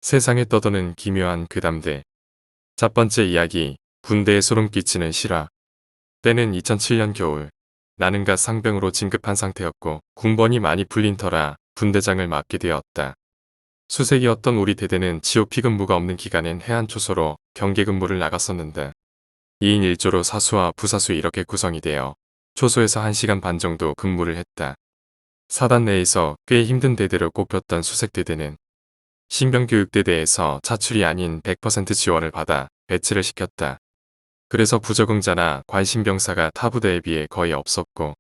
세상에 떠도는 기묘한 괴담들. 첫 번째 이야기, 군대에 소름 끼치는 실화. 때는 2007년 겨울. 나는 갓 상병으로 진급한 상태였고 군번이 많이 풀린 터라 분대장을 맡게 되었다. 수색이었던 우리 대대는 지옥 피근무가 없는 기간엔 해안 초소로 경계 근무를 나갔었는데 2인 1조로 사수와 부사수 이렇게 구성이 되어 초소에서 1시간 반 정도 근무를 했다. 사단 내에서 꽤 힘든 대대로 꼽혔던 수색대대는 신병교육대대에서 차출이 아닌 100% 지원을 받아 배치를 시켰다. 그래서 부적응자나 관심병사가 타 부대에 비해 거의 없었고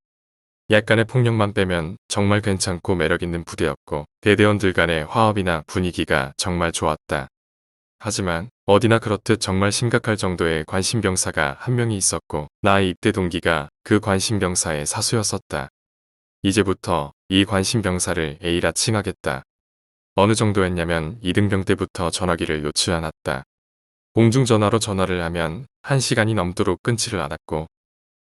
약간의 폭력만 빼면 정말 괜찮고 매력있는 부대였고 대대원들 간의 화합이나 분위기가 정말 좋았다. 하지만 어디나 그렇듯 정말 심각할 정도의 관심병사가 한 명이 있었고 나의 입대 동기가 그 관심병사의 사수였었다. 이제부터 이 관심병사를 A라 칭하겠다. 어느 정도였냐면 2등병 때부터 전화기를 놓지 않았다. 공중전화로 전화를 하면 1시간이 넘도록 끊지를 않았고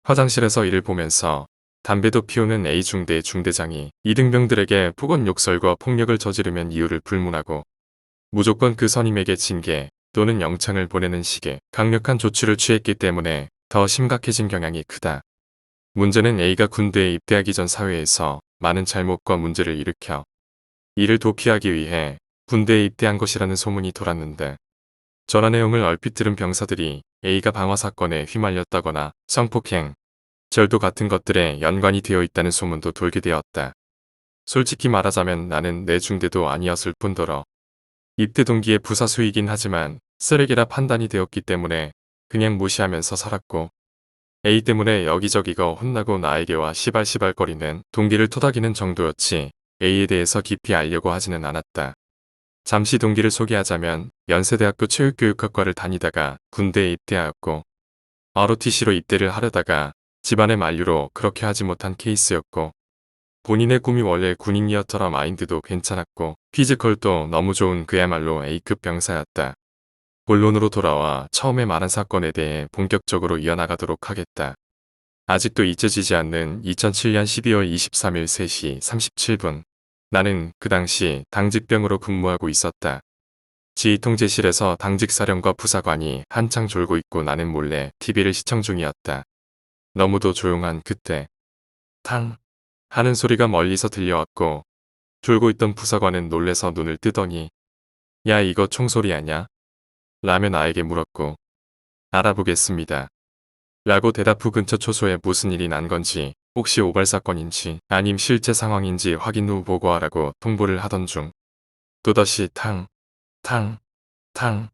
화장실에서 이를 보면서 담배도 피우는 A중대 중대장이 2등병들에게 폭언 욕설과 폭력을 저지르면 이유를 불문하고 무조건 그 선임에게 징계 또는 영창을 보내는 식의 강력한 조치를 취했기 때문에 더 심각해진 경향이 크다. 문제는 A가 군대에 입대하기 전 사회에서 많은 잘못과 문제를 일으켜 이를 도피하기 위해 군대에 입대한 것이라는 소문이 돌았는데 전화 내용을 얼핏 들은 병사들이 A가 방화 사건에 휘말렸다거나 성폭행, 절도 같은 것들에 연관이 되어 있다는 소문도 돌게 되었다. 솔직히 말하자면 나는 내 중대도 아니었을 뿐더러 입대 동기의 부사수이긴 하지만 쓰레기라 판단이 되었기 때문에 그냥 무시하면서 살았고 A 때문에 여기저기가 혼나고 나에게와 시발시발거리는 동기를 토닥이는 정도였지 A에 대해서 깊이 알려고 하지는 않았다. 잠시 동기를 소개하자면 연세대학교 체육교육학과를 다니다가 군대에 입대하였고 ROTC로 입대를 하려다가 집안의 만류로 그렇게 하지 못한 케이스였고 본인의 꿈이 원래 군인이었더라 마인드도 괜찮았고 피지컬도 너무 좋은 그야말로 A급 병사였다. 본론으로 돌아와 처음에 말한 사건에 대해 본격적으로 이어나가도록 하겠다. 아직도 잊혀지지 않는 2007년 12월 23일 3시 37분. 나는 그 당시 당직병으로 근무하고 있었다. 지휘통제실에서 당직사령과 부사관이 한창 졸고 있고 나는 몰래 TV를 시청 중이었다. 너무도 조용한 그때 탕 하는 소리가 멀리서 들려왔고 졸고 있던 부사관은 놀래서 눈을 뜨더니 야 이거 총소리 아냐? 라며 나에게 물었고 알아보겠습니다. 라고 대답 후 근처 초소에 무슨 일이 난 건지 혹시 오발 사건인지 아님 실제 상황인지 확인 후 보고하라고 통보를 하던 중 또다시 탕, 탕, 탕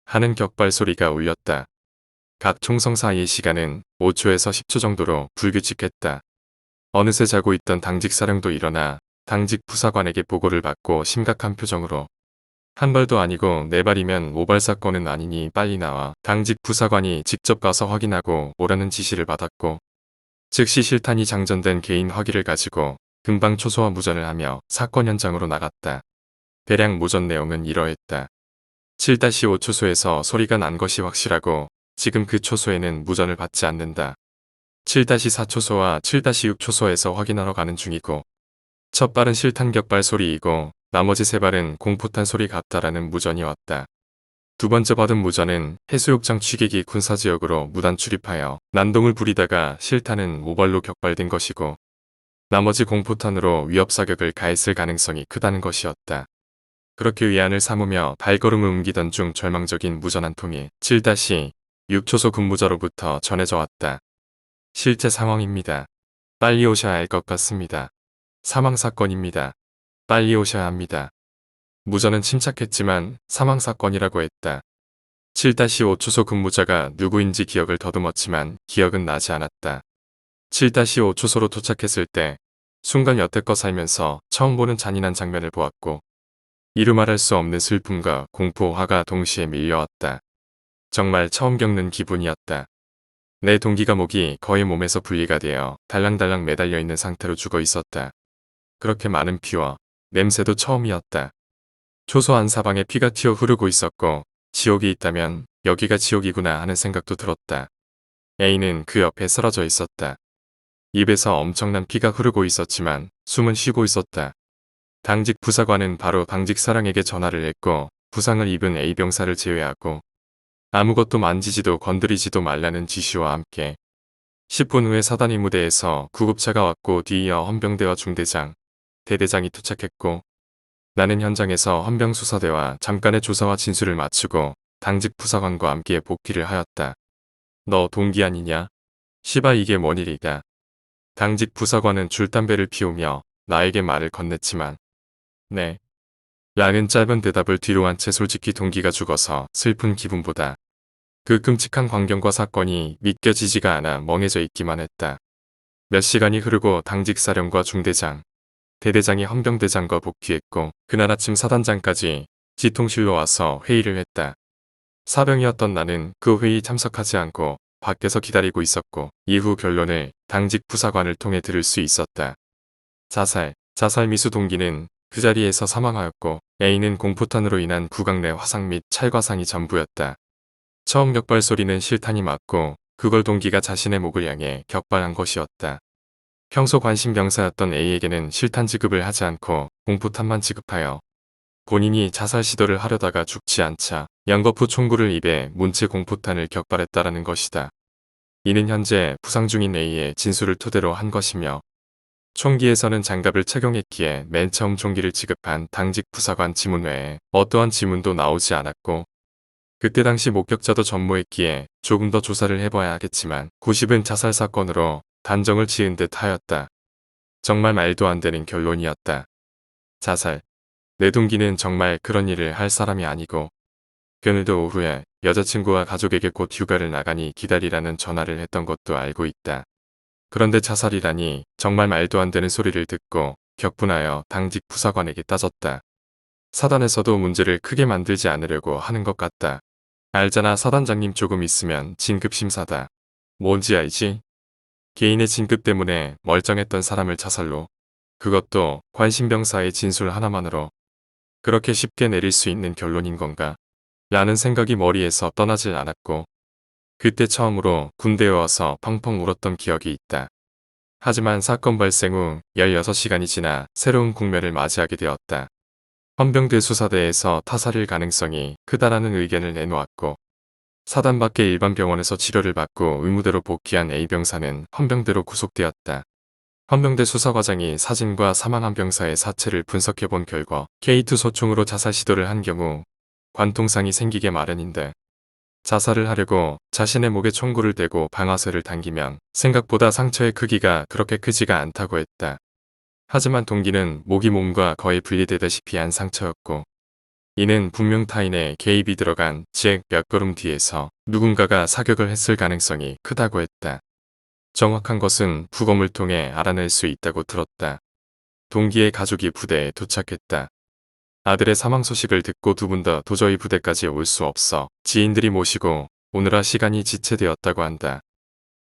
하는 격발 소리가 울렸다. 각 총성 사이의 시간은 5초에서 10초 정도로 불규칙했다. 어느새 자고 있던 당직 사령도 일어나 당직 부사관에게 보고를 받고 심각한 표정으로 한 발도 아니고 네 발이면 오발 사건은 아니니 빨리 나와 당직 부사관이 직접 가서 확인하고 오라는 지시를 받았고 즉시 실탄이 장전된 개인 화기를 가지고 금방 초소화 무전을 하며 사건 현장으로 나갔다. 대략 무전 내용은 이러했다. 7-5 초소에서 소리가 난 것이 확실하고 지금 그 초소에는 무전을 받지 않는다. 7-4 초소와 7-6 초소에서 확인하러 가는 중이고 첫 발은 실탄 격발 소리이고 나머지 세 발은 공포탄 소리 같다라는 무전이 왔다. 두 번째 받은 무전은 해수욕장 취객이 군사지역으로 무단 출입하여 난동을 부리다가 실탄은 모발로 격발된 것이고 나머지 공포탄으로 위협사격을 가했을 가능성이 크다는 것이었다. 그렇게 위안을 삼으며 발걸음을 옮기던 중 절망적인 무전 한 통이 7-6 초소 근무자로부터 전해져 왔다. 실제 상황입니다. 빨리 오셔야 할 것 같습니다. 사망사건입니다. 빨리 오셔야 합니다. 무전은 침착했지만 사망사건이라고 했다. 7-5 초소 근무자가 누구인지 기억을 더듬었지만 기억은 나지 않았다. 7-5 초소로 도착했을 때 순간 여태껏 살면서 처음 보는 잔인한 장면을 보았고 이루 말할 수 없는 슬픔과 공포, 화가 동시에 밀려왔다. 정말 처음 겪는 기분이었다. 내 동기가 목이 거의 몸에서 분리가 되어 달랑달랑 매달려 있는 상태로 죽어 있었다. 그렇게 많은 피와 냄새도 처음이었다. 초소 한 사방에 피가 튀어 흐르고 있었고 지옥이 있다면 여기가 지옥이구나 하는 생각도 들었다. A는 그 옆에 쓰러져 있었다. 입에서 엄청난 피가 흐르고 있었지만 숨은 쉬고 있었다. 당직 부사관은 바로 당직 사령에게 전화를 했고 부상을 입은 A병사를 제외하고 아무것도 만지지도 건드리지도 말라는 지시와 함께 10분 후에 사단위 무대에서 구급차가 왔고 뒤이어 헌병대와 중대장, 대대장이 도착했고 나는 현장에서 헌병수사대와 잠깐의 조사와 진술을 마치고 당직 부사관과 함께 복귀를 하였다. 너 동기 아니냐? 시바 이게 뭔 일이다. 당직 부사관은 줄담배를 피우며 나에게 말을 건넸지만 네. 라는 짧은 대답을 뒤로 한 채 솔직히 동기가 죽어서 슬픈 기분보다 그 끔찍한 광경과 사건이 믿겨지지가 않아 멍해져 있기만 했다. 몇 시간이 흐르고 당직 사령과 중대장, 대대장이 헌병대장과 복귀했고 그날 아침 사단장까지 지통실로 와서 회의를 했다. 사병이었던 나는 그 회의 참석하지 않고 밖에서 기다리고 있었고 이후 결론을 당직 부사관을 통해 들을 수 있었다. 자살 미수 동기는 그 자리에서 사망하였고 A는 공포탄으로 인한 구강 내 화상 및 찰과상이 전부였다. 처음 격발 소리는 실탄이 맞고 그걸 동기가 자신의 목을 향해 격발한 것이었다. 평소 관심 병사였던 A에게는 실탄 지급을 하지 않고 공포탄만 지급하여 본인이 자살 시도를 하려다가 죽지 않자 양거푸 총구를 입에 문체 공포탄을 격발했다라는 것이다. 이는 현재 부상 중인 A의 진술을 토대로 한 것이며 총기에서는 장갑을 착용했기에 맨 처음 총기를 지급한 당직 부사관 지문 외에 어떠한 지문도 나오지 않았고 그때 당시 목격자도 전무했기에 조금 더 조사를 해봐야 하겠지만 90은 자살 사건으로 단정을 지은 듯 하였다. 정말 말도 안 되는 결론이었다. 자살. 내 동기는 정말 그런 일을 할 사람이 아니고 그늘도 오후에 여자친구와 가족에게 곧 휴가를 나가니 기다리라는 전화를 했던 것도 알고 있다. 그런데 자살이라니 정말 말도 안 되는 소리를 듣고 격분하여 당직 부사관에게 따졌다. 사단에서도 문제를 크게 만들지 않으려고 하는 것 같다. 알잖아 사단장님 조금 있으면 진급심사다. 뭔지 알지? 개인의 진급 때문에 멀쩡했던 사람을 자살로. 그것도 관심병사의 진술 하나만으로. 그렇게 쉽게 내릴 수 있는 결론인 건가? 라는 생각이 머리에서 떠나질 않았고 그때 처음으로 군대에 와서 펑펑 울었던 기억이 있다. 하지만 사건 발생 후 16시간이 지나 새로운 국면을 맞이하게 되었다. 헌병대 수사대에서 타살일 가능성이 크다라는 의견을 내놓았고 사단 밖의 일반 병원에서 치료를 받고 의무대로 복귀한 A병사는 헌병대로 구속되었다. 헌병대 수사과장이 사진과 사망한 병사의 사체를 분석해본 결과 K2 소총으로 자살 시도를 한 경우 관통상이 생기게 마련인데 자살을 하려고 자신의 목에 총구를 대고 방아쇠를 당기면 생각보다 상처의 크기가 그렇게 크지가 않다고 했다. 하지만 동기는 목이 몸과 거의 분리되다시피 한 상처였고 이는 분명 타인의 개입이 들어간 몇 걸음 뒤에서 누군가가 사격을 했을 가능성이 크다고 했다. 정확한 것은 부검을 통해 알아낼 수 있다고 들었다. 동기의 가족이 부대에 도착했다. 아들의 사망 소식을 듣고 두 분 다 도저히 부대까지 올 수 없어 지인들이 모시고 오느라 시간이 지체되었다고 한다.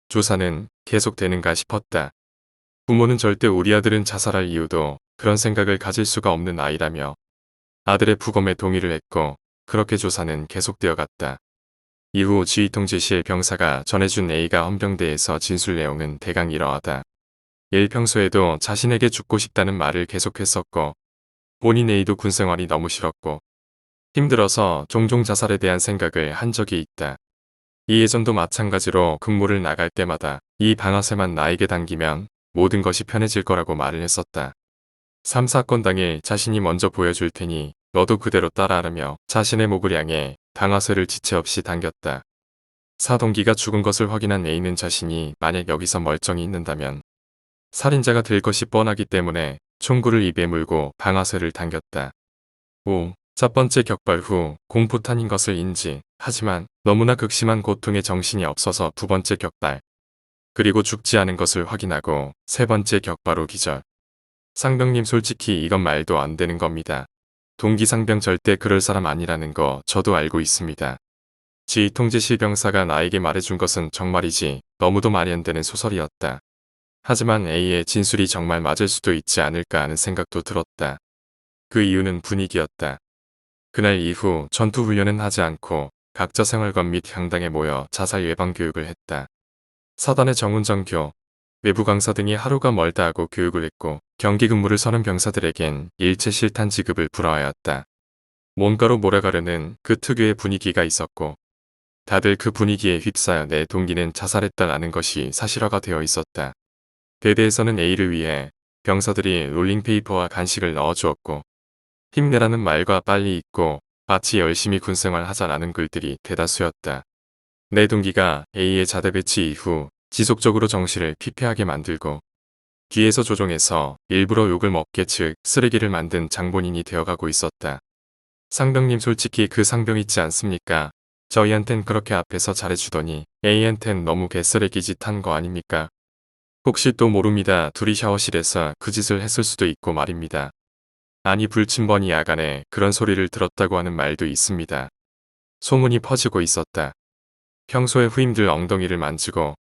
조사는 계속되는가 싶었다. 부모는 절대 우리 아들은 자살할 이유도 그런 생각을 가질 수가 없는 아이라며 아들의 부검에 동의를 했고 그렇게 조사는 계속되어 갔다. 이후 지휘통제실 병사가 전해준 A가 헌병대에서 진술 내용은 대강 이러하다. 1. 평소에도 자신에게 죽고 싶다는 말을 계속했었고 본인 A도 군생활이 너무 싫었고 힘들어서 종종 자살에 대한 생각을 한 적이 있다. 이 예전도 마찬가지로 근무를 나갈 때마다 이 방아쇠만 나에게 당기면 모든 것이 편해질 거라고 말을 했었다. 3. 사건 당일 자신이 먼저 보여줄 테니 너도 그대로 따라하라며 자신의 목을 향해 방아쇠를 지체 없이 당겼다. 4. 동기가 죽은 것을 확인한 A는 자신이 만약 여기서 멀쩡히 있는다면 살인자가 될 것이 뻔하기 때문에 총구를 입에 물고 방아쇠를 당겼다. 5. 첫 번째 격발 후 공포탄인 것을 인지, 하지만 너무나 극심한 고통에 정신이 없어서 두 번째 격발, 그리고 죽지 않은 것을 확인하고 세 번째 격발 후 기절. 상병님 솔직히 이건 말도 안 되는 겁니다. 동기 상병 절대 그럴 사람 아니라는 거 저도 알고 있습니다. 지휘통제실 병사가 나에게 말해준 것은 정말이지 너무도 말이 안 되는 소설이었다. 하지만 A의 진술이 정말 맞을 수도 있지 않을까 하는 생각도 들었다. 그 이유는 분위기였다. 그날 이후 전투훈련은 하지 않고 각자 생활관 및 강당에 모여 자살 예방 교육을 했다. 사단의 정훈정교, 외부 강사 등이 하루가 멀다 하고 교육을 했고 경기 근무를 서는 병사들에겐 일체 실탄 지급을 불허하였다. 뭔가로 몰아가려는 그 특유의 분위기가 있었고 다들 그 분위기에 휩싸여 내 동기는 자살했다라는 것이 사실화가 되어 있었다. 대대에서는 A를 위해 병사들이 롤링페이퍼와 간식을 넣어주었고 힘내라는 말과 빨리 잊고 같이 열심히 군생활 하자라는 글들이 대다수였다. 내 동기가 A의 자대 배치 이후 지속적으로 정시를 피폐하게 만들고 뒤에서 조종해서 일부러 욕을 먹게 즉 쓰레기를 만든 장본인이 되어가고 있었다. 상병님 솔직히 그 상병 있지 않습니까? 저희한텐 그렇게 앞에서 잘해주더니 A한텐 너무 개쓰레기 짓 한 거 아닙니까? 혹시 또 모릅니다. 둘이 샤워실에서 그 짓을 했을 수도 있고 말입니다. 아니 불침번이 야간에 그런 소리를 들었다고 하는 말도 있습니다. 소문이 퍼지고 있었다. 평소에 후임들 엉덩이를 만지고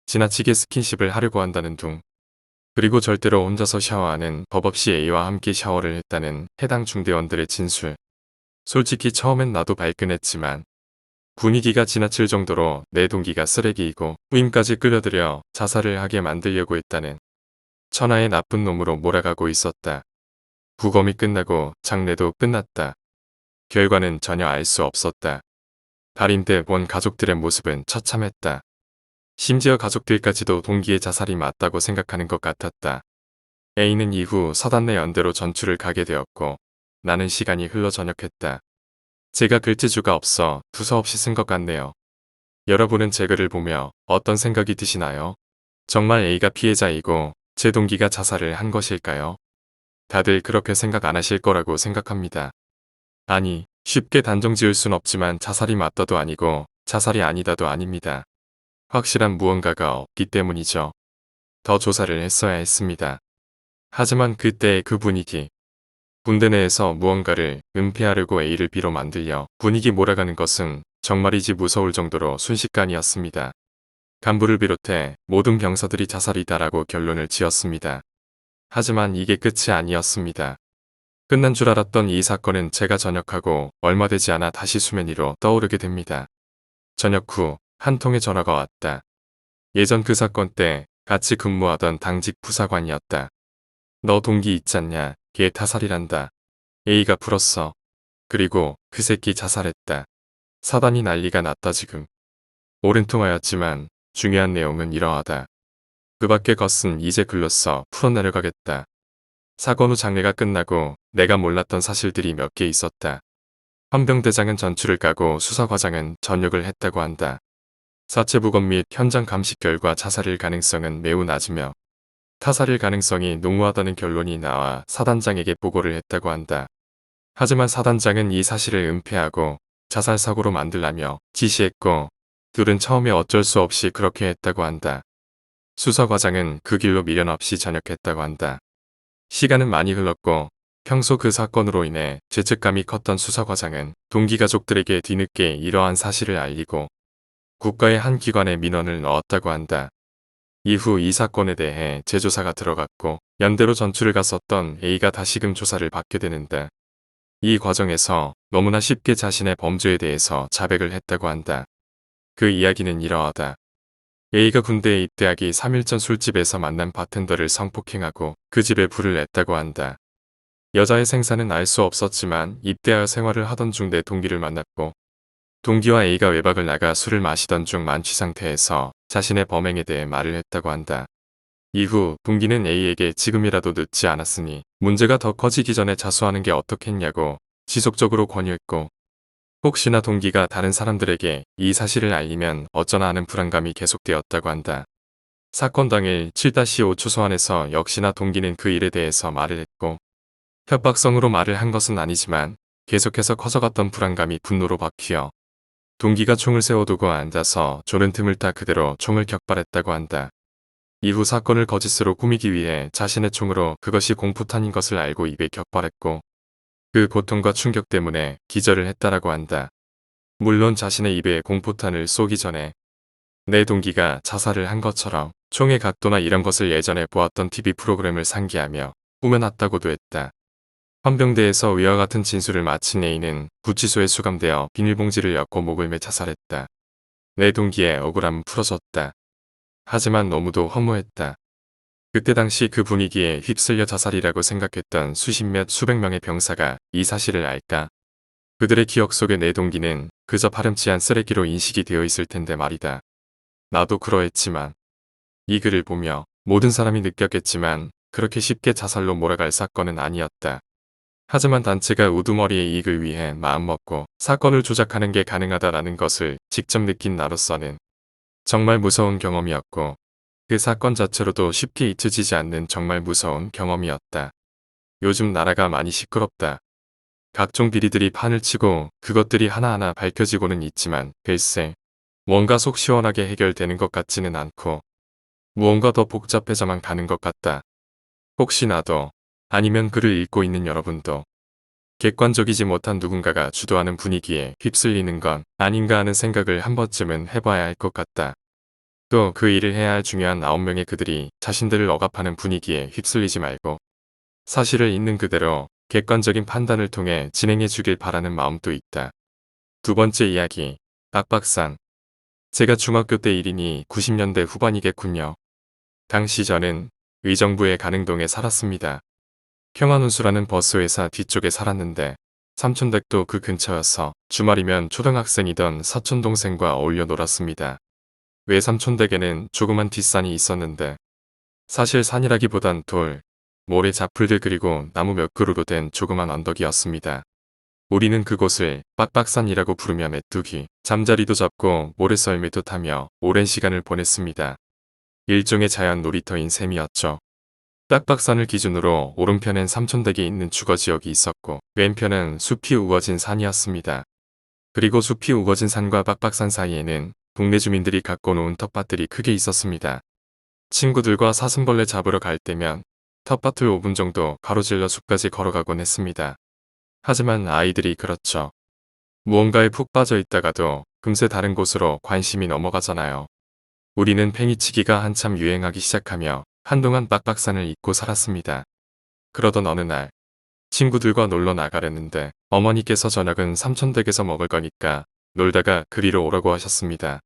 지나치게 스킨십을 하려고 한다는 둥. 그리고 절대로 혼자서 샤워하는 법 없이 A와 함께 샤워를 했다는 해당 중대원들의 진술. 솔직히 처음엔 나도 발끈했지만 분위기가 지나칠 정도로 내 동기가 쓰레기이고 후임까지 끌어들여 자살을 하게 만들려고 했다는 천하의 나쁜 놈으로 몰아가고 있었다. 부검이 끝나고 장례도 끝났다. 결과는 전혀 알 수 없었다. 달인 때 본 가족들의 모습은 처참했다. 심지어 가족들까지도 동기의 자살이 맞다고 생각하는 것 같았다. A는 이후 서단내 연대로 전출을 가게 되었고 나는 시간이 흘러 전역했다. 제가 글재주가 없어 두서없이 쓴 것 같네요. 여러분은 제 글을 보며 어떤 생각이 드시나요? 정말 A가 피해자이고 제 동기가 자살을 한 것일까요? 다들 그렇게 생각 안 하실 거라고 생각합니다. 아니, 쉽게 단정 지을 순 없지만 자살이 맞다도 아니고 자살이 아니다도 아닙니다. 확실한 무언가가 없기 때문이죠. 더 조사를 했어야 했습니다. 하지만 그때의 그 분위기, 군대 내에서 무언가를 은폐하려고 A를 B로 만들려 분위기 몰아가는 것은 정말이지 무서울 정도로 순식간이었습니다. 간부를 비롯해 모든 병사들이 자살이다라고 결론을 지었습니다. 하지만 이게 끝이 아니었습니다. 끝난 줄 알았던 이 사건은 제가 전역하고 얼마 되지 않아 다시 수면 위로 떠오르게 됩니다. 전역 후 한 통의 전화가 왔다. 예전 그 사건 때 같이 근무하던 당직 부사관이었다. 너 동기 있잖냐? 걔 타살이란다. A가 풀었어. 그리고 그 새끼 자살했다. 사단이 난리가 났다 지금. 오랜 통화였지만 중요한 내용은 이러하다. 그 밖의 것은 이제 글로써 풀어내려가겠다. 사건 후 장례가 끝나고 내가 몰랐던 사실들이 몇 개 있었다. 헌병대장은 전출을 까고 수사과장은 전역을 했다고 한다. 사체 부검 및 현장 감식 결과 자살일 가능성은 매우 낮으며 타살일 가능성이 농후하다는 결론이 나와 사단장에게 보고를 했다고 한다. 하지만 사단장은 이 사실을 은폐하고 자살 사고로 만들라며 지시했고 둘은 처음에 어쩔 수 없이 그렇게 했다고 한다. 수사과장은 그 길로 미련 없이 전역했다고 한다. 시간은 많이 흘렀고 평소 그 사건으로 인해 죄책감이 컸던 수사과장은 동기 가족들에게 뒤늦게 이러한 사실을 알리고 국가의 한 기관에 민원을 넣었다고 한다. 이후 이 사건에 대해 재조사가 들어갔고 연대로 전출을 갔었던 A가 다시금 조사를 받게 되는데 이 과정에서 너무나 쉽게 자신의 범죄에 대해서 자백을 했다고 한다. 그 이야기는 이러하다. A가 군대에 입대하기 3일 전 술집에서 만난 바텐더를 성폭행하고 그 집에 불을 냈다고 한다. 여자의 생사는 알 수 없었지만 입대하여 생활을 하던 중 내 동기를 만났고 동기와 A가 외박을 나가 술을 마시던 중 만취 상태에서 자신의 범행에 대해 말을 했다고 한다. 이후 동기는 A에게 지금이라도 늦지 않았으니 문제가 더 커지기 전에 자수하는 게 어떻겠냐고 지속적으로 권유했고 혹시나 동기가 다른 사람들에게 이 사실을 알리면 어쩌나 하는 불안감이 계속되었다고 한다. 사건 당일 7-5 초소환에서 역시나 동기는 그 일에 대해서 말을 했고 협박성으로 말을 한 것은 아니지만 계속해서 커져갔던 불안감이 분노로 바뀌어 동기가 총을 세워두고 앉아서 조는 틈을 타 그대로 총을 격발했다고 한다. 이후 사건을 거짓으로 꾸미기 위해 자신의 총으로 그것이 공포탄인 것을 알고 입에 격발했고 그 고통과 충격 때문에 기절을 했다라고 한다. 물론 자신의 입에 공포탄을 쏘기 전에 내 동기가 자살을 한 것처럼 총의 각도나 이런 것을 예전에 보았던 TV 프로그램을 상기하며 꾸며놨다고도 했다. 헌병대에서 위와 같은 진술을 마친 A는 구치소에 수감되어 비닐봉지를 엮고 목을 매 자살했다. 내 동기의 억울함은 풀어졌다. 하지만 너무도 허무했다. 그때 당시 그 분위기에 휩쓸려 자살이라고 생각했던 수십 몇 수백 명의 병사가 이 사실을 알까? 그들의 기억 속에 내 동기는 그저 파렴치한 쓰레기로 인식이 되어 있을 텐데 말이다. 나도 그러했지만 이 글을 보며 모든 사람이 느꼈겠지만 그렇게 쉽게 자살로 몰아갈 사건은 아니었다. 하지만 단체가 우두머리의 이익을 위해 마음먹고 사건을 조작하는 게 가능하다라는 것을 직접 느낀 나로서는 정말 무서운 경험이었고 그 사건 자체로도 쉽게 잊혀지지 않는 정말 무서운 경험이었다. 요즘 나라가 많이 시끄럽다. 각종 비리들이 판을 치고 그것들이 하나하나 밝혀지고는 있지만 글쎄 뭔가 속 시원하게 해결되는 것 같지는 않고 무언가 더 복잡해져만 가는 것 같다. 혹시 나도 아니면 글을 읽고 있는 여러분도 객관적이지 못한 누군가가 주도하는 분위기에 휩쓸리는 건 아닌가 하는 생각을 한 번쯤은 해봐야 할 것 같다. 또 그 일을 해야 할 중요한 9명의 그들이 자신들을 억압하는 분위기에 휩쓸리지 말고 사실을 있는 그대로 객관적인 판단을 통해 진행해 주길 바라는 마음도 있다. 두 번째 이야기, 빡빡산. 제가 중학교 때 일이니 90년대 후반이겠군요. 당시 저는 의정부의 가능동에 살았습니다. 평안운수라는 버스회사 뒤쪽에 살았는데 삼촌댁도 그 근처여서 주말이면 초등학생이던 사촌동생과 어울려 놀았습니다. 외삼촌댁에는 조그만 뒷산이 있었는데 사실 산이라기보단 돌, 모래 자풀들 그리고 나무 몇 그루로 된 조그만 언덕이었습니다. 우리는 그곳을 빡빡산이라고 부르며 메뚜기, 잠자리도 잡고 모래썰매도 타며 오랜 시간을 보냈습니다. 일종의 자연 놀이터인 셈이었죠. 빡빡산을 기준으로 오른편엔 삼촌댁에 있는 주거지역이 있었고 왼편은 숲이 우거진 산이었습니다. 그리고 숲이 우거진 산과 빡빡산 사이에는 동네 주민들이 갖고 놓은 텃밭들이 크게 있었습니다. 친구들과 사슴벌레 잡으러 갈 때면 텃밭을 5분 정도 가로질러 숲까지 걸어가곤 했습니다. 하지만 아이들이 그렇죠. 무언가에 푹 빠져 있다가도 금세 다른 곳으로 관심이 넘어가잖아요. 우리는 팽이치기가 한참 유행하기 시작하며 한동안 빡빡산을 잊고 살았습니다. 그러던 어느 날 친구들과 놀러 나가려는데 어머니께서 저녁은 삼촌댁에서 먹을 거니까 놀다가 그리로 오라고 하셨습니다.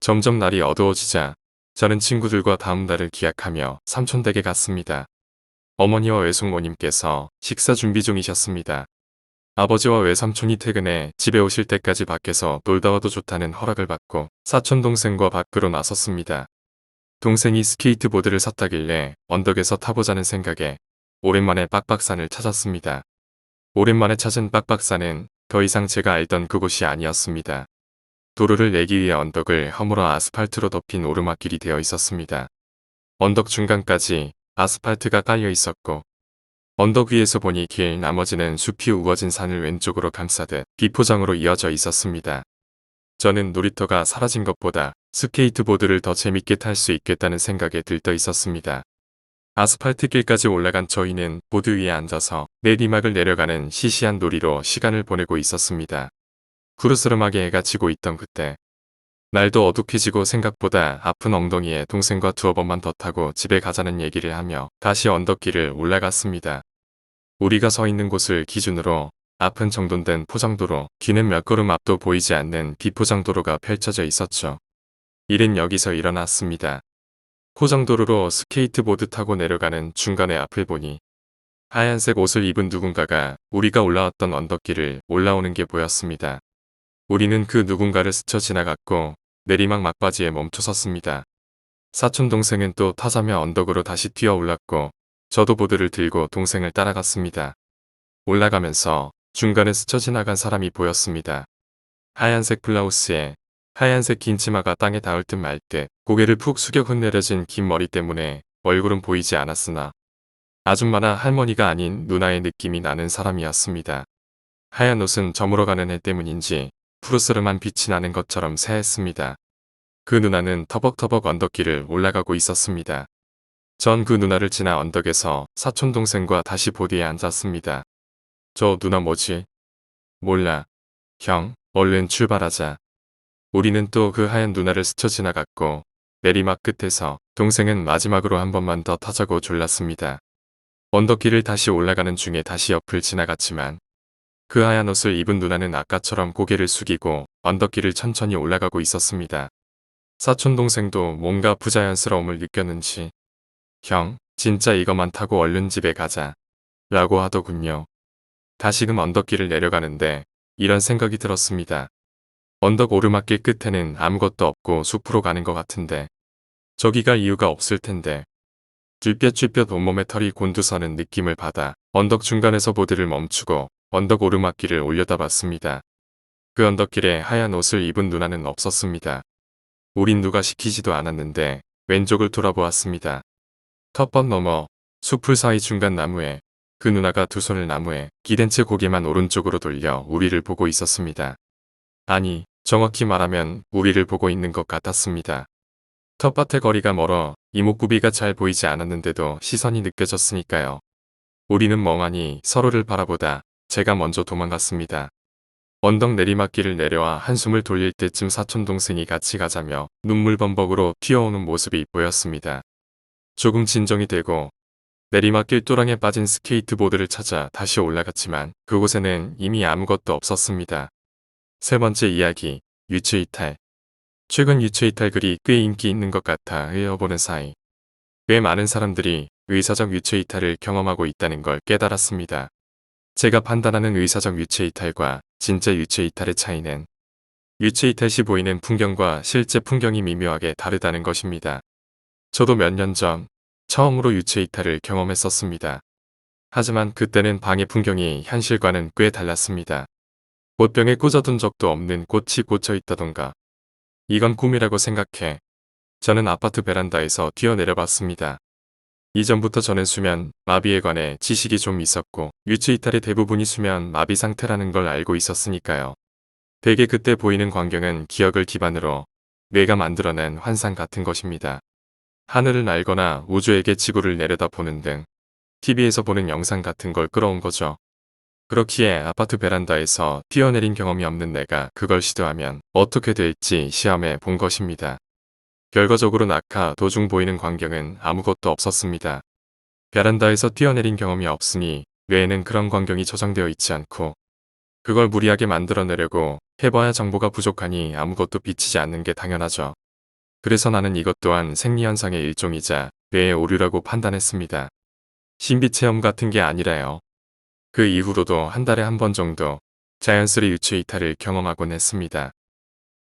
점점 날이 어두워지자 저는 친구들과 다음 날을 기약하며 삼촌댁에 갔습니다. 어머니와 외숙모님께서 식사 준비 중이셨습니다. 아버지와 외삼촌이 퇴근해 집에 오실 때까지 밖에서 놀다 와도 좋다는 허락을 받고 사촌동생과 밖으로 나섰습니다. 동생이 스케이트보드를 샀다길래 언덕에서 타보자는 생각에 오랜만에 빡빡산을 찾았습니다. 오랜만에 찾은 빡빡산은 더 이상 제가 알던 그곳이 아니었습니다. 도로를 내기 위해 언덕을 허물어 아스팔트로 덮인 오르막길이 되어 있었습니다. 언덕 중간까지 아스팔트가 깔려 있었고 언덕 위에서 보니 길 나머지는 숲이 우거진 산을 왼쪽으로 감싸듯 비포장으로 이어져 있었습니다. 저는 놀이터가 사라진 것보다 스케이트보드를 더 재밌게 탈 수 있겠다는 생각에 들떠 있었습니다. 아스팔트 길까지 올라간 저희는 보드 위에 앉아서 내리막을 내려가는 시시한 놀이로 시간을 보내고 있었습니다. 구르스름하게 해가 지고 있던 그때 날도 어둑해지고 생각보다 아픈 엉덩이에 동생과 두어 번만 더 타고 집에 가자는 얘기를 하며 다시 언덕길을 올라갔습니다. 우리가 서 있는 곳을 기준으로 앞은 정돈된 포장도로, 뒤는 몇 걸음 앞도 보이지 않는 비포장도로가 펼쳐져 있었죠. 일은 여기서 일어났습니다. 포장도로로 스케이트보드 타고 내려가는 중간에 앞을 보니 하얀색 옷을 입은 누군가가 우리가 올라왔던 언덕길을 올라오는 게 보였습니다. 우리는 그 누군가를 스쳐 지나갔고 내리막 막바지에 멈춰 섰습니다. 사촌동생은 또 타자며 언덕으로 다시 뛰어 올랐고 저도 보드를 들고 동생을 따라갔습니다. 올라가면서 중간에 스쳐 지나간 사람이 보였습니다. 하얀색 블라우스에 하얀색 긴 치마가 땅에 닿을 듯 말 듯 고개를 푹 숙여 흩내려진 긴 머리 때문에 얼굴은 보이지 않았으나 아줌마나 할머니가 아닌 누나의 느낌이 나는 사람이었습니다. 하얀 옷은 저물어가는 해 때문인지 푸르스름한 빛이 나는 것처럼 새했습니다. 그 누나는 터벅터벅 언덕길을 올라가고 있었습니다. 전 그 누나를 지나 언덕에서 사촌동생과 다시 보드에 앉았습니다. 저 누나 뭐지? 몰라. 형, 얼른 출발하자. 우리는 또 그 하얀 누나를 스쳐 지나갔고 내리막 끝에서 동생은 마지막으로 한 번만 더 타자고 졸랐습니다. 언덕길을 다시 올라가는 중에 다시 옆을 지나갔지만 그 하얀 옷을 입은 누나는 아까처럼 고개를 숙이고 언덕길을 천천히 올라가고 있었습니다. 사촌동생도 뭔가 부자연스러움을 느꼈는지 형, 진짜 이거만 타고 얼른 집에 가자 라고 하더군요. 다시금 언덕길을 내려가는데 이런 생각이 들었습니다. 언덕 오르막길 끝에는 아무것도 없고 숲으로 가는 것 같은데 저기 갈 이유가 없을 텐데 쭈뼛쭈뼛 온몸에 털이 곤두서는 느낌을 받아 언덕 중간에서 보드를 멈추고 언덕 오르막길을 올려다봤습니다. 그 언덕길에 하얀 옷을 입은 누나는 없었습니다. 우린 누가 시키지도 않았는데 왼쪽을 돌아보았습니다. 텃밭 너머 숲풀 사이 중간 나무에 그 누나가 두 손을 나무에 기댄 채 고개만 오른쪽으로 돌려 우리를 보고 있었습니다. 아니, 정확히 말하면 우리를 보고 있는 것 같았습니다. 텃밭의 거리가 멀어 이목구비가 잘 보이지 않았는데도 시선이 느껴졌으니까요. 우리는 멍하니 서로를 바라보다 제가 먼저 도망갔습니다. 언덕 내리막길을 내려와 한숨을 돌릴 때쯤 사촌동생이 같이 가자며 눈물범벅으로 튀어오는 모습이 보였습니다. 조금 진정이 되고 내리막길 또랑에 빠진 스케이트보드를 찾아 다시 올라갔지만 그곳에는 이미 아무것도 없었습니다. 세 번째 이야기, 유체이탈. 최근 유체이탈 글이 꽤 인기 있는 것 같아 읽어보는 사이 꽤 많은 사람들이 의사적 유체이탈을 경험하고 있다는 걸 깨달았습니다. 제가 판단하는 의사적 유체이탈과 진짜 유체이탈의 차이는 유체이탈 시 보이는 풍경과 실제 풍경이 미묘하게 다르다는 것입니다. 저도 몇 년 전 처음으로 유체이탈을 경험했었습니다. 하지만 그때는 방의 풍경이 현실과는 꽤 달랐습니다. 꽃병에 꽂아둔 적도 없는 꽃이 꽂혀 있다던가. 이건 꿈이라고 생각해 저는 아파트 베란다에서 뛰어내려봤습니다. 이전부터 저는 수면 마비에 관해 지식이 좀 있었고 유체이탈의 대부분이 수면 마비 상태라는 걸 알고 있었으니까요. 대개 그때 보이는 광경은 기억을 기반으로 뇌가 만들어낸 환상 같은 것입니다. 하늘을 날거나 우주에게 지구를 내려다보는 등 TV에서 보는 영상 같은 걸 끌어온 거죠. 그렇기에 아파트 베란다에서 뛰어내린 경험이 없는 내가 그걸 시도하면 어떻게 될지 시험해 본 것입니다. 결과적으로 낙하 도중 보이는 광경은 아무것도 없었습니다. 베란다에서 뛰어내린 경험이 없으니 뇌에는 그런 광경이 저장되어 있지 않고 그걸 무리하게 만들어내려고 해봐야 정보가 부족하니 아무것도 비치지 않는 게 당연하죠. 그래서 나는 이것 또한 생리현상의 일종이자 뇌의 오류라고 판단했습니다. 신비체험 같은 게 아니라요. 그 이후로도 한 달에 한 번 정도 자연스레 유체이탈을 경험하곤 했습니다.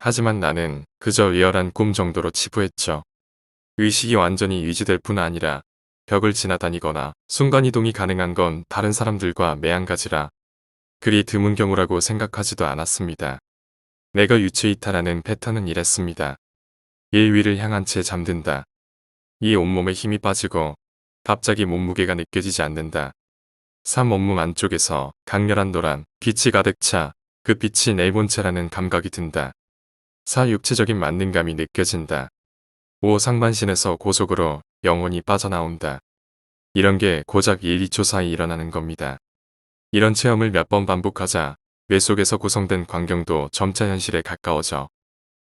하지만 나는 그저 리얼한 꿈 정도로 치부했죠. 의식이 완전히 유지될 뿐 아니라 벽을 지나다니거나 순간이동이 가능한 건 다른 사람들과 매한가지라 그리 드문 경우라고 생각하지도 않았습니다. 내가 유체이탈하는 패턴은 이랬습니다. 1 위를 향한 채 잠든다. 2 온몸에 힘이 빠지고 갑자기 몸무게가 느껴지지 않는다. 3 온몸 안쪽에서 강렬한 노란 빛이 가득 차 그 빛이 내 본체라는 감각이 든다. 4 육체적인 만능감이 느껴진다. 5 상반신에서 고속으로 영혼이 빠져나온다. 이런 게 고작 1, 2초 사이 일어나는 겁니다. 이런 체험을 몇 번 반복하자 뇌 속에서 구성된 광경도 점차 현실에 가까워져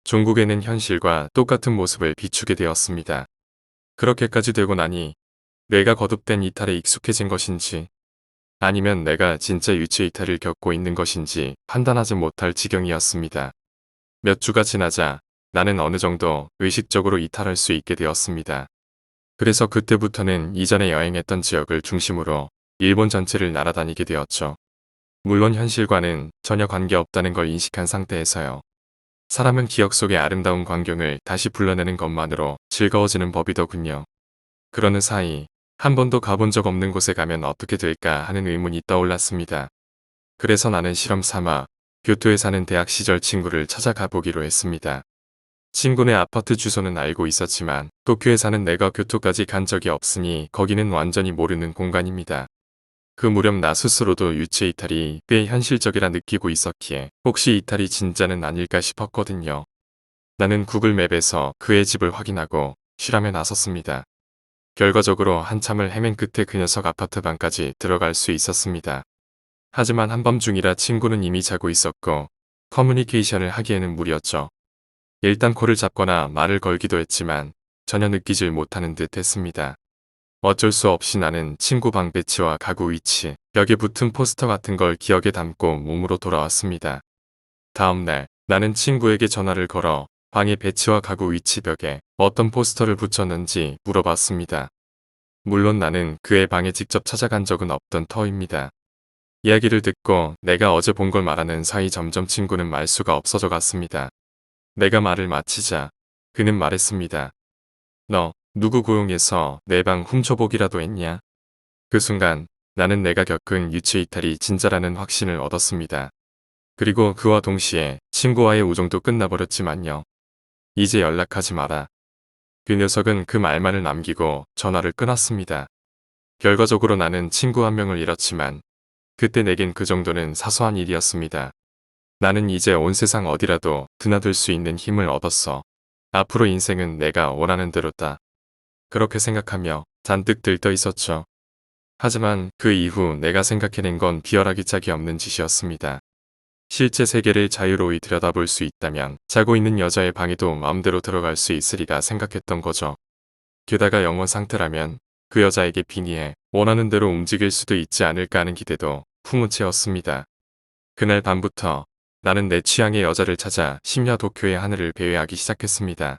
종국에는 현실과 똑같은 모습을 비추게 되었습니다. 그렇게까지 되고 나니 뇌가 거듭된 이탈에 익숙해진 것인지 아니면 내가 진짜 유체 이탈을 겪고 있는 것인지 판단하지 못할 지경이었습니다. 몇 주가 지나자 나는 어느 정도 의식적으로 이탈할 수 있게 되었습니다. 그래서 그때부터는 이전에 여행했던 지역을 중심으로 일본 전체를 날아다니게 되었죠. 물론 현실과는 전혀 관계없다는 걸 인식한 상태에서요. 사람은 기억 속의 아름다운 광경을 다시 불러내는 것만으로 즐거워지는 법이더군요. 그러는 사이 한 번도 가본 적 없는 곳에 가면 어떻게 될까 하는 의문이 떠올랐습니다. 그래서 나는 실험 삼아 교토에 사는 대학 시절 친구를 찾아가 보기로 했습니다. 친구네 아파트 주소는 알고 있었지만 도쿄에 사는 내가 교토까지 간 적이 없으니 거기는 완전히 모르는 공간입니다. 그 무렵 나 스스로도 유체 이탈이 꽤 현실적이라 느끼고 있었기에 혹시 이탈이 진짜는 아닐까 싶었거든요. 나는 구글 맵에서 그의 집을 확인하고 실험에 나섰습니다. 결과적으로 한참을 헤맨 끝에 그 녀석 아파트 방까지 들어갈 수 있었습니다. 하지만 한밤중이라 친구는 이미 자고 있었고 커뮤니케이션을 하기에는 무리였죠. 일단 코를 잡거나 말을 걸기도 했지만 전혀 느끼질 못하는 듯 했습니다. 어쩔 수 없이 나는 친구 방 배치와 가구 위치, 벽에 붙은 포스터 같은 걸 기억에 담고 몸으로 돌아왔습니다. 다음날 나는 친구에게 전화를 걸어 방의 배치와 가구 위치 벽에 어떤 포스터를 붙였는지 물어봤습니다. 물론 나는 그의 방에 직접 찾아간 적은 없던 터입니다. 이야기를 듣고 내가 어제 본 걸 말하는 사이 점점 친구는 말수가 없어져 갔습니다. 내가 말을 마치자 그는 말했습니다. 너 누구 고용해서 내 방 훔쳐보기라도 했냐? 그 순간 나는 내가 겪은 유체 이탈이 진짜라는 확신을 얻었습니다. 그리고 그와 동시에 친구와의 우정도 끝나버렸지만요. 이제 연락하지 마라. 그 녀석은 그 말만을 남기고 전화를 끊었습니다. 결과적으로 나는 친구 한 명을 잃었지만 그때 내겐 그 정도는 사소한 일이었습니다. 나는 이제 온 세상 어디라도 드나들 수 있는 힘을 얻었어. 앞으로 인생은 내가 원하는 대로다. 그렇게 생각하며 잔뜩 들떠 있었죠. 하지만 그 이후 내가 생각해낸 건 비열하기 짝이 없는 짓이었습니다. 실제 세계를 자유로이 들여다볼 수 있다면 자고 있는 여자의 방에도 마음대로 들어갈 수 있으리라 생각했던 거죠. 게다가 영원 상태라면 그 여자에게 빙의해 원하는 대로 움직일 수도 있지 않을까 하는 기대도 품은 채였습니다. 그날 밤부터 나는 내 취향의 여자를 찾아 심야 도쿄의 하늘을 배회하기 시작했습니다.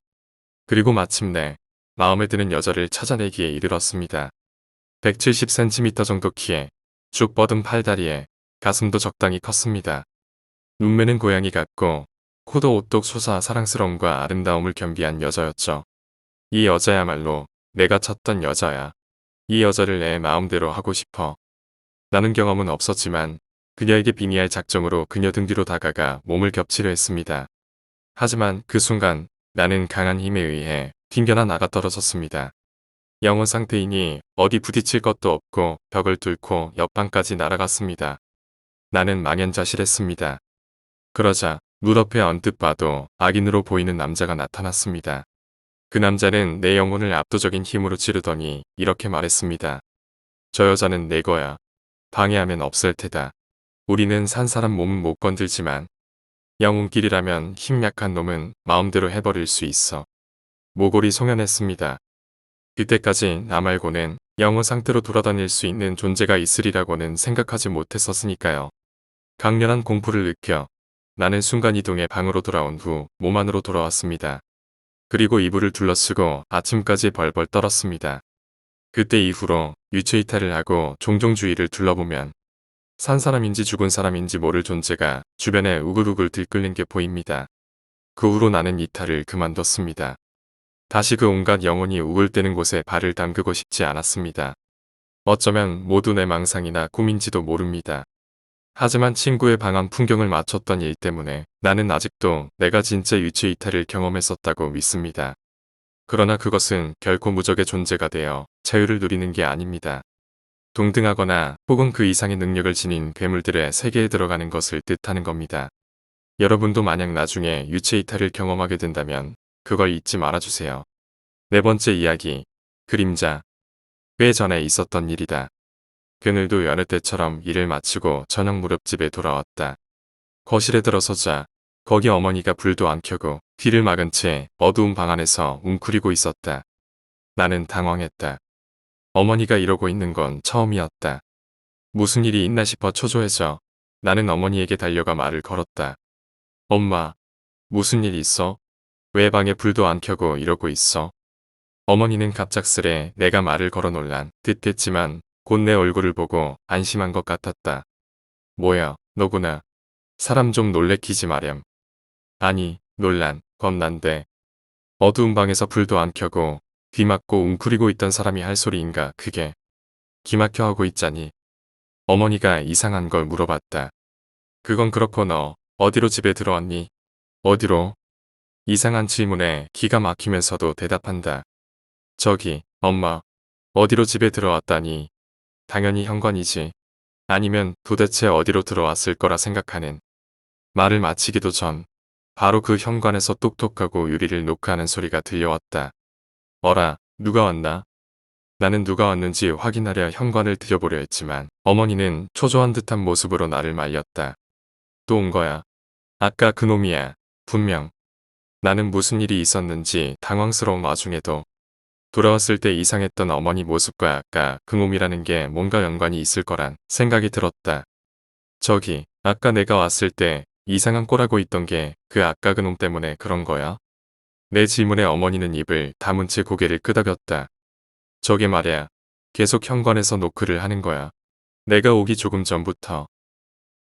그리고 마침내 마음에 드는 여자를 찾아내기에 이르렀습니다. 170cm 정도 키에 쭉 뻗은 팔다리에 가슴도 적당히 컸습니다. 눈매는 고양이 같고 코도 오똑 솟아 사랑스러움과 아름다움을 겸비한 여자였죠. 이 여자야말로 내가 찾던 여자야. 이 여자를 내 마음대로 하고 싶어. 나는 경험은 없었지만 그녀에게 빙의할 작정으로 그녀 등 뒤로 다가가 몸을 겹치려 했습니다. 하지만 그 순간 나는 강한 힘에 의해 튕겨나 나가 떨어졌습니다. 영혼 상태이니 어디 부딪힐 것도 없고 벽을 뚫고 옆방까지 날아갔습니다. 나는 망연자실했습니다. 그러자 무릎에 언뜻 봐도 악인으로 보이는 남자가 나타났습니다. 그 남자는 내 영혼을 압도적인 힘으로 찌르더니 이렇게 말했습니다. 저 여자는 내 거야. 방해하면 없앨 테다. 우리는 산 사람 몸은 못 건들지만 영혼길이라면 힘 약한 놈은 마음대로 해버릴 수 있어. 모골이 송연했습니다. 그때까지 나 말고는 영혼 상태로 돌아다닐 수 있는 존재가 있으리라고는 생각하지 못했었으니까요. 강렬한 공포를 느껴 나는 순간이동해 방으로 돌아온 후 몸 안으로 돌아왔습니다. 그리고 이불을 둘러쓰고 아침까지 벌벌 떨었습니다. 그때 이후로 유체 이탈을 하고 종종 주위를 둘러보면 산 사람인지 죽은 사람인지 모를 존재가 주변에 우글우글 들끓는 게 보입니다. 그 후로 나는 이탈을 그만뒀습니다. 다시 그 온갖 영혼이 우글대는 곳에 발을 담그고 싶지 않았습니다. 어쩌면 모두 내 망상이나 꿈인지도 모릅니다. 하지만 친구의 방한 풍경을 맞췄던 일 때문에 나는 아직도 내가 진짜 유체 이탈을 경험했었다고 믿습니다. 그러나 그것은 결코 무적의 존재가 되어 자유를 누리는 게 아닙니다. 동등하거나 혹은 그 이상의 능력을 지닌 괴물들의 세계에 들어가는 것을 뜻하는 겁니다. 여러분도 만약 나중에 유체 이탈을 경험하게 된다면 그걸 잊지 말아주세요. 네 번째 이야기, 그림자. 꽤 전에 있었던 일이다. 그늘도 여느 때처럼 일을 마치고 저녁 무렵집에 돌아왔다. 거실에 들어서자 거기 어머니가 불도 안 켜고 뒤를 막은 채 어두운 방 안에서 웅크리고 있었다. 나는 당황했다. 어머니가 이러고 있는 건 처음이었다. 무슨 일이 있나 싶어 초조해져 나는 어머니에게 달려가 말을 걸었다. 엄마, 무슨 일 있어? 왜 방에 불도 안 켜고 이러고 있어? 어머니는 갑작스레 내가 말을 걸어 놀란 듯했지만 곧 내 얼굴을 보고 안심한 것 같았다. 뭐야, 너구나. 사람 좀 놀래키지 마렴. 아니, 놀란, 겁난데. 어두운 방에서 불도 안 켜고 귀 막고 웅크리고 있던 사람이 할 소리인가 그게. 기막혀 하고 있자니. 어머니가 이상한 걸 물어봤다. 그건 그렇고 너 어디로 집에 들어왔니? 어디로? 이상한 질문에 기가 막히면서도 대답한다. 저기, 엄마. 어디로 집에 들어왔다니. 당연히 현관이지. 아니면 도대체 어디로 들어왔을 거라 생각하는. 말을 마치기도 전 바로 그 현관에서 똑똑하고 유리를 노크하는 소리가 들려왔다. 어라, 누가 왔나? 나는 누가 왔는지 확인하려 현관을 들여보려 했지만 어머니는 초조한 듯한 모습으로 나를 말렸다. 또 온 거야. 아까 그놈이야. 분명. 나는 무슨 일이 있었는지 당황스러운 와중에도 돌아왔을 때 이상했던 어머니 모습과 아까 그놈이라는 게 뭔가 연관이 있을 거란 생각이 들었다. 저기, 아까 내가 왔을 때 이상한 꼴하고 있던 게 그 아까 그놈 때문에 그런 거야? 내 질문에 어머니는 입을 다문 채 고개를 끄덕였다. 저게 말이야. 계속 현관에서 노크를 하는 거야. 내가 오기 조금 전부터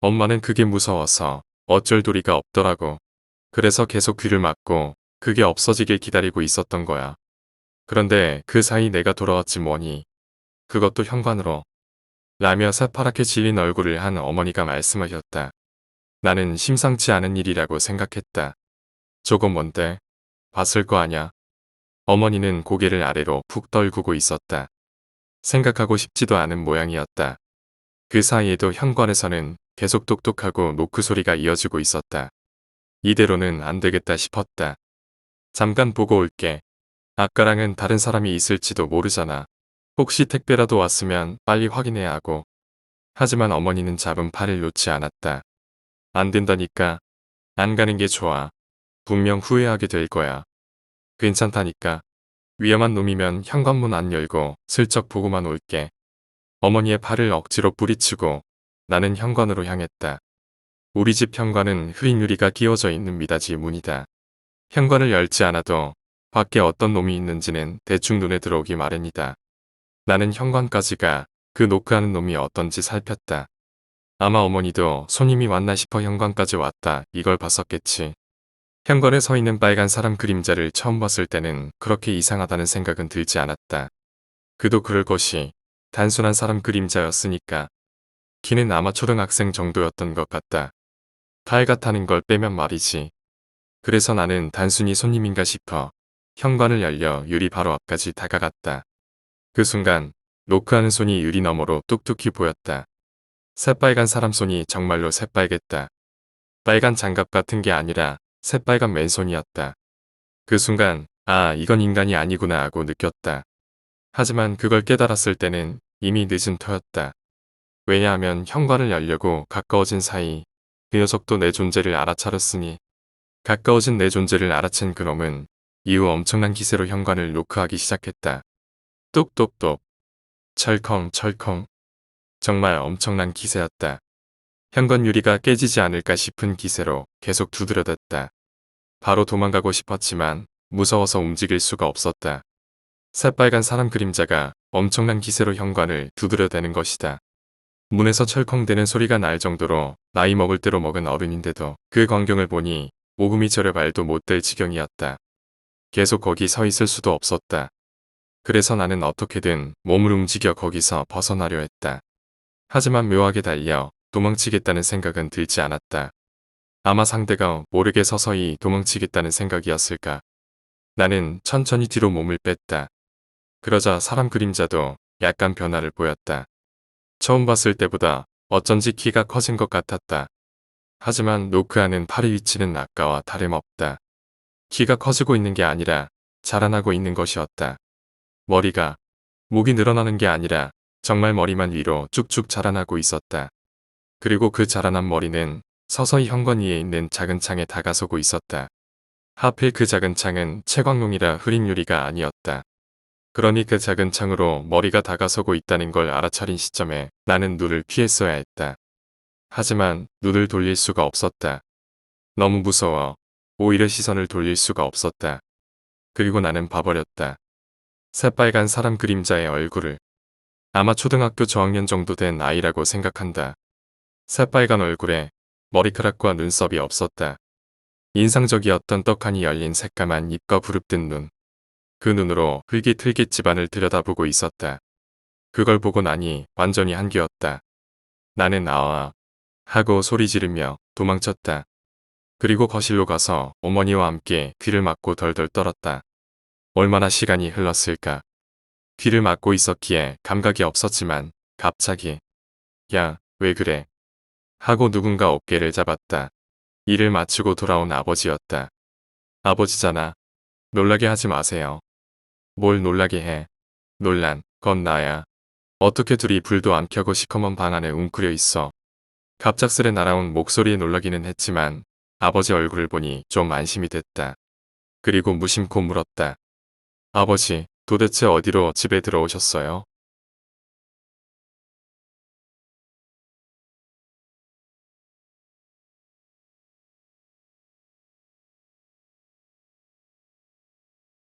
엄마는 그게 무서워서 어쩔 도리가 없더라고. 그래서 계속 귀를 막고 그게 없어지길 기다리고 있었던 거야. 그런데 그 사이 내가 돌아왔지 뭐니. 그것도 현관으로. 라며 새파랗게 질린 얼굴을 한 어머니가 말씀하셨다. 나는 심상치 않은 일이라고 생각했다. 저거 뭔데? 봤을 거 아냐? 어머니는 고개를 아래로 푹 떨구고 있었다. 생각하고 싶지도 않은 모양이었다. 그 사이에도 현관에서는 계속 똑똑하고 노크 소리가 이어지고 있었다. 이대로는 안 되겠다 싶었다. 잠깐 보고 올게. 아까랑은 다른 사람이 있을지도 모르잖아. 혹시 택배라도 왔으면 빨리 확인해야 하고. 하지만 어머니는 잡은 팔을 놓지 않았다. 안 된다니까. 안 가는 게 좋아. 분명 후회하게 될 거야. 괜찮다니까. 위험한 놈이면 현관문 안 열고 슬쩍 보고만 올게. 어머니의 팔을 억지로 뿌리치고 나는 현관으로 향했다. 우리 집 현관은 흐린 유리가 끼워져 있는 미닫이 문이다. 현관을 열지 않아도 밖에 어떤 놈이 있는지는 대충 눈에 들어오기 마련이다. 나는 현관까지가 그 노크하는 놈이 어떤지 살폈다. 아마 어머니도 손님이 왔나 싶어 현관까지 왔다 이걸 봤었겠지. 현관에 서 있는 빨간 사람 그림자를 처음 봤을 때는 그렇게 이상하다는 생각은 들지 않았다. 그도 그럴 것이 단순한 사람 그림자였으니까. 키는 아마 초등학생 정도였던 것 같다. 팔 같다는 걸 빼면 말이지. 그래서 나는 단순히 손님인가 싶어 현관을 열려 유리 바로 앞까지 다가갔다. 그 순간 노크하는 손이 유리 너머로 뚝뚝히 보였다. 새빨간 사람 손이 정말로 새빨겠다. 빨간 장갑 같은 게 아니라 새빨간 맨손이었다. 그 순간 아 이건 인간이 아니구나 하고 느꼈다. 하지만 그걸 깨달았을 때는 이미 늦은 터였다. 왜냐하면 현관을 열려고 가까워진 사이 그 녀석도 내 존재를 알아차렸으니 가까워진 내 존재를 알아챈 그놈은 이후 엄청난 기세로 현관을 노크하기 시작했다. 똑똑똑 철컹철컹 정말 엄청난 기세였다. 현관 유리가 깨지지 않을까 싶은 기세로 계속 두드려댔다. 바로 도망가고 싶었지만 무서워서 움직일 수가 없었다. 새빨간 사람 그림자가 엄청난 기세로 현관을 두드려대는 것이다. 문에서 철컹대는 소리가 날 정도로 나이 먹을 대로 먹은 어른인데도 그 광경을 보니 오금이 저려 발도 못 댈 지경이었다. 계속 거기 서 있을 수도 없었다. 그래서 나는 어떻게든 몸을 움직여 거기서 벗어나려 했다. 하지만 묘하게 달려 도망치겠다는 생각은 들지 않았다. 아마 상대가 모르게 서서히 도망치겠다는 생각이었을까. 나는 천천히 뒤로 몸을 뺐다. 그러자 사람 그림자도 약간 변화를 보였다. 처음 봤을 때보다 어쩐지 키가 커진 것 같았다. 하지만 노크하는 팔의 위치는 아까와 다름없다. 키가 커지고 있는 게 아니라 자라나고 있는 것이었다. 머리가 목이 늘어나는 게 아니라 정말 머리만 위로 쭉쭉 자라나고 있었다. 그리고 그 자라난 머리는 서서히 현관 위에 있는 작은 창에 다가서고 있었다. 하필 그 작은 창은 채광용이라 흐린 유리가 아니었다. 그러니 그 작은 창으로 머리가 다가서고 있다는 걸 알아차린 시점에 나는 눈을 피했어야 했다. 하지만 눈을 돌릴 수가 없었다. 너무 무서워. 오히려 시선을 돌릴 수가 없었다. 그리고 나는 봐버렸다. 새빨간 사람 그림자의 얼굴을. 아마 초등학교 저학년 정도 된 아이라고 생각한다. 새빨간 얼굴에 머리카락과 눈썹이 없었다. 인상적이었던 떡하니 열린 새까만 입과 부릅뜬 눈. 그 눈으로 흘깃흘깃 집안을 들여다보고 있었다. 그걸 보고 나니 완전히 한계였다. 나는 아와 하고 소리 지르며 도망쳤다. 그리고 거실로 가서 어머니와 함께 귀를 막고 덜덜 떨었다. 얼마나 시간이 흘렀을까. 귀를 막고 있었기에 감각이 없었지만 갑자기 야, 왜 그래? 하고 누군가 어깨를 잡았다. 일을 마치고 돌아온 아버지였다. 아버지잖아. 놀라게 하지 마세요. 뭘 놀라게 해. 놀란 건 나야. 어떻게 둘이 불도 안 켜고 시커먼 방 안에 웅크려 있어. 갑작스레 날아온 목소리에 놀라기는 했지만 아버지 얼굴을 보니 좀 안심이 됐다. 그리고 무심코 물었다. 아버지, 도대체 어디로 집에 들어오셨어요?